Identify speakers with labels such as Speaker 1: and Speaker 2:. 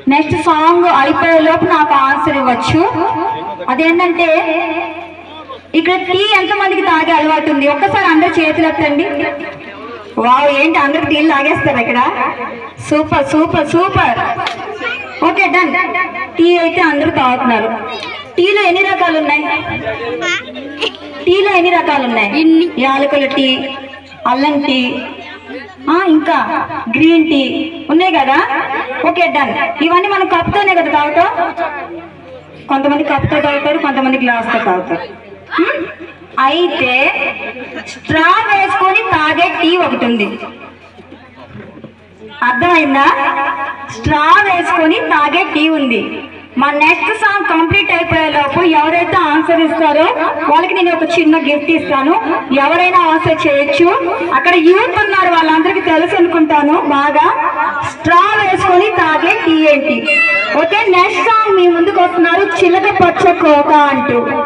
Speaker 1: Next song అయిపోయే లోపు నాకు ఆన్సర్ ఇవ్వచ్చు. అదేంటంటే ఇక్కడ టీ ఎంతమందికి తాగే అలవాటు ఉంది? ఒక్కసారి అందరు చేతులు ఎత్తండి. వావ్, ఏంటి అందరు టీలు తాగేస్తారు ఇక్కడ? Super super super. Okay, done. Tea అయితే అందరూ తాగుతున్నారు. టీలో ఎన్ని రకాలు ఉన్నాయి? యాలకుల టీ, అల్లం టీ, ఇంకా గ్రీన్ టీ ఉన్నాయి కదా. Okay, done. ఇవన్నీ మనం కప్తోనే కదా తాగుతాం. కొంతమంది కప్తో తాగుతారు, కొంతమంది గ్లాస్తో తాగుతారు. అయితే స్ట్రా వేసుకొని తాగే టీ ఒకటి ఉంది. అర్థమైందా? స్ట్రా వేసుకొని తాగే టీ ఉంది. మా నెక్స్ట్ సాంగ్ కంప్లీట్ అయిపోయేలోపు ఎవరైతే ఆన్సర్ ఇస్తారో వాళ్ళకి నేను ఒక చిన్న గిఫ్ట్ ఇస్తాను. ఎవరైనా ఆన్సర్ చేయొచ్చు. అక్కడ యూత్ ఉన్నారు, వాళ్ళందరికీ తెలుసు అనుకుంటాను బాగా. స్ట్రా వేసుకొని తాగే టీ ఏంటి? ఓకే, నెక్స్ట్ సాంగ్ మీ ముందుకు వస్తున్నారు, చిలక పచ్చ కోక అంటూ.